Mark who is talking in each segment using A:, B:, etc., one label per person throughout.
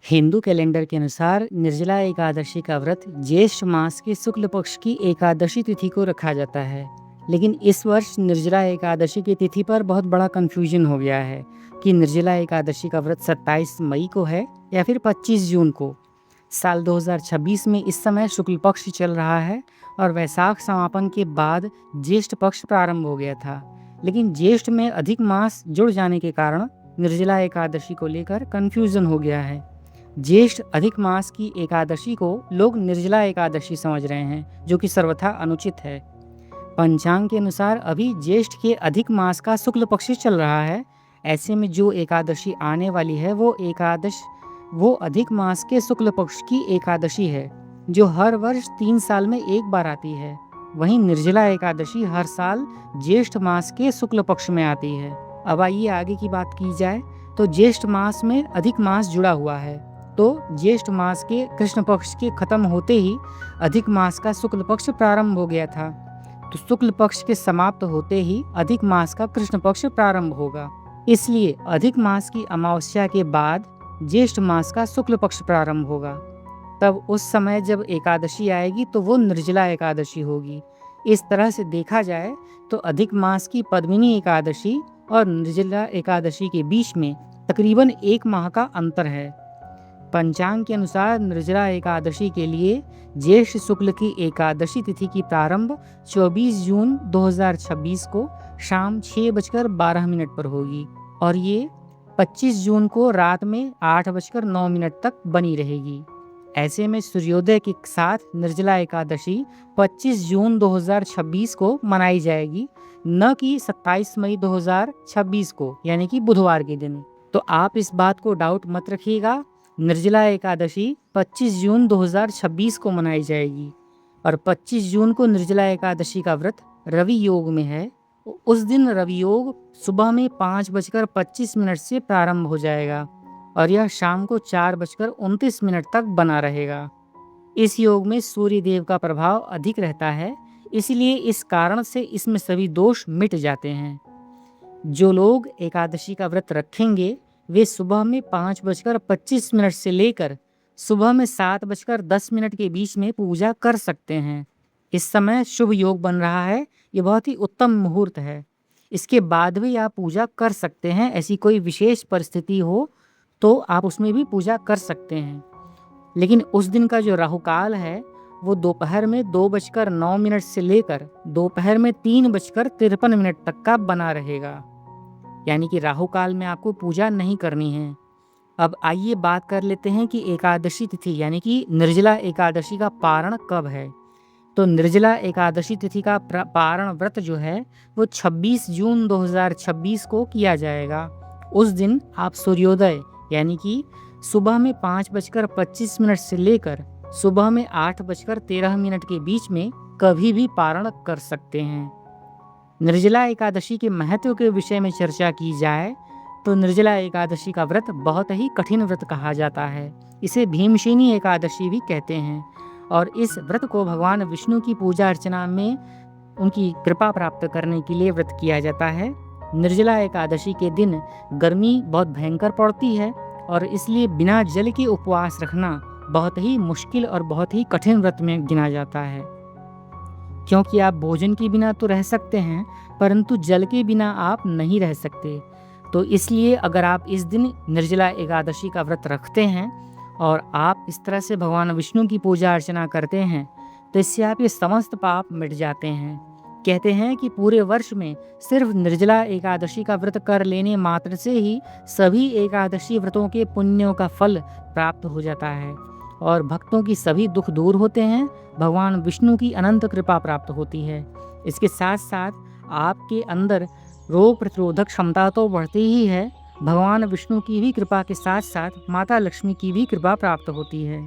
A: Hindu calendar के अनुसार निर्जला एकादशी का व्रत ज्येष्ठ मास के शुक्ल पक्ष की एकादशी तिथि को रखा जाता है। लेकिन इस वर्ष निर्जला एकादशी की तिथि पर बहुत बड़ा कंफ्यूजन हो गया है कि निर्जला एकादशी का व्रत 27 मई को है या फिर 25 जून को। साल 2026 में इस समय शुक्ल पक्ष चल रहा है और वैशाख समापन के बाद ज्येष्ठ पक्ष प्रारंभ हो गया था। लेकिन ज्येष्ठ में अधिक मास जुड़ जाने के कारण निर्जला एकादशी को लेकर कंफ्यूजन हो गया है। ज्येष्ठ अधिक मास की एकादशी को लोग निर्जला एकादशी समझ रहे हैं, जो कि सर्वथा अनुचित है। पंचांग के अनुसार अभी ज्येष्ठ के अधिक मास का शुक्ल पक्ष चल रहा है। ऐसे में जो एकादशी आने वाली है वो अधिक मास के शुक्ल पक्ष की एकादशी है, जो हर वर्ष 3 साल में एक बार आती है। वहीं निर्जला एकादशी हर साल ज्येष्ठ मास के शुक्ल पक्ष में आती है। अब आइए आगे की बात की जाए तो ज्येष्ठ मास में अधिक मास जुड़ा हुआ है, तो ज्येष्ठ मास के कृष्ण पक्ष के खत्म होते ही अधिक मास का शुक्ल पक्ष प्रारंभ हो गया था। तो शुक्ल पक्ष के समाप्त होते ही अधिक मास का कृष्ण पक्ष प्रारंभ होगा। इसलिए अधिक मास की अमावस्या के बाद ज्येष्ठ मास का शुक्ल पक्ष प्रारंभ होगा। तब उस समय जब एकादशी आएगी तो वो निर्जला एकादशी होगी। इस तरह से देखा जाए तो अधिक मास की पद्मिनी एकादशी और निर्जला एकादशी के बीच में तकरीबन 1 माह का अंतर है। पंचांग के अनुसार निर्जला एकादशी के लिए ज्येष्ठ शुक्ल की एकादशी तिथि की प्रारंभ 24 जून 2026 को शाम 6:12 पर होगी और ये 25 जून को रात में 8:09 तक बनी रहेगी। ऐसे में सूर्योदय के साथ निर्जला एकादशी 25 जून 2026 को मनाई जाएगी, न कि 27 मई 2026 को, यानी कि बुधवार के दिन। तो आप इस बात को डाउट मत रखिएगा, निर्जला एकादशी 25 जून 2026 को मनाई जाएगी और 25 जून को निर्जला एकादशी का व्रत रवि योग में है। उस दिन रवि योग सुबह में 5:25 से प्रारंभ हो जाएगा और यह शाम को 4:29 तक बना रहेगा। इस योग में सूर्य देव का प्रभाव अधिक रहता है, इसलिए इस कारण से इसमें सभी दोष मिट जाते हैं। जो लोग एकादशी का व्रत रखेंगे वे सुबह में 5:25 से लेकर सुबह में 7:10 के बीच में पूजा कर सकते हैं। इस समय शुभ योग बन रहा है, ये बहुत ही उत्तम मुहूर्त है। इसके बाद भी आप पूजा कर सकते हैं। ऐसी कोई विशेष परिस्थिति हो तो आप उसमें भी पूजा कर सकते हैं। लेकिन उस दिन का जो राहुकाल है वो दोपहर में 2:09 से लेकर दोपहर में 3:53 तक का बना रहेगा, यानी कि राहु काल में आपको पूजा नहीं करनी है। अब आइए बात कर लेते हैं कि एकादशी तिथि यानी कि निर्जला एकादशी का पारण कब है। तो निर्जला एकादशी तिथि का पारण व्रत जो है वो 26 जून 2026 को किया जाएगा। उस दिन आप सूर्योदय यानी कि सुबह में 5:25 से लेकर सुबह में 8:13 के बीच में कभी भी पारण कर सकते हैं। निर्जला एकादशी के महत्व के विषय में चर्चा की जाए तो निर्जला एकादशी का व्रत बहुत ही कठिन व्रत कहा जाता है। इसे भीमसेनी एकादशी भी कहते हैं और इस व्रत को भगवान विष्णु की पूजा अर्चना में उनकी कृपा प्राप्त करने के लिए व्रत किया जाता है। निर्जला एकादशी के दिन गर्मी बहुत भयंकर पड़ती है और इसलिए बिना जल के उपवास रखना बहुत ही मुश्किल और बहुत ही कठिन व्रत में गिना जाता है, क्योंकि आप भोजन के बिना तो रह सकते हैं परंतु जल के बिना आप नहीं रह सकते। तो इसलिए अगर आप इस दिन निर्जला एकादशी का व्रत रखते हैं और आप इस तरह से भगवान विष्णु की पूजा अर्चना करते हैं तो इससे आपके समस्त पाप मिट जाते हैं। कहते हैं कि पूरे वर्ष में सिर्फ निर्जला एकादशी का व्रत कर लेने मात्र से ही सभी एकादशी व्रतों के पुण्यों का फल प्राप्त हो जाता है और भक्तों की सभी दुख दूर होते हैं, भगवान विष्णु की अनंत कृपा प्राप्त होती है। इसके साथ साथ आपके अंदर रोग प्रतिरोधक क्षमता तो बढ़ती ही है, भगवान विष्णु की भी कृपा के साथ साथ माता लक्ष्मी की भी कृपा प्राप्त होती है।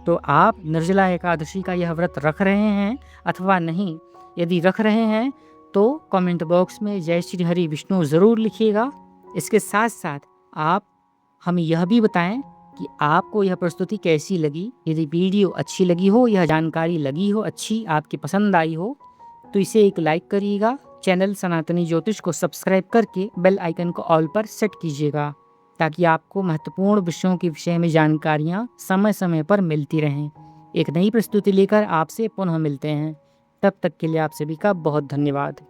A: तो आप निर्जला एकादशी का यह व्रत रख रहे हैं अथवा नहीं, यदि रख रहे हैं तो कमेंट बॉक्स में जय श्री हरि विष्णु ज़रूर लिखिएगा। इसके साथ साथ आप हमें यह भी बताएं कि आपको यह प्रस्तुति कैसी लगी। यदि वीडियो अच्छी लगी हो, यह जानकारी लगी हो अच्छी, आपकी पसंद आई हो तो इसे एक लाइक करिएगा। चैनल सनातनी ज्योतिष को सब्सक्राइब करके बेल आइकन को ऑल पर सेट कीजिएगा। ताकि आपको महत्वपूर्ण विषयों के विषय में जानकारियाँ समय-समय पर मिलती रहें। एक नई प्रस्तुति लेकर आपसे पुनः मिलते हैं। तब तक के लिए आप सभी का बहुत धन्यवाद।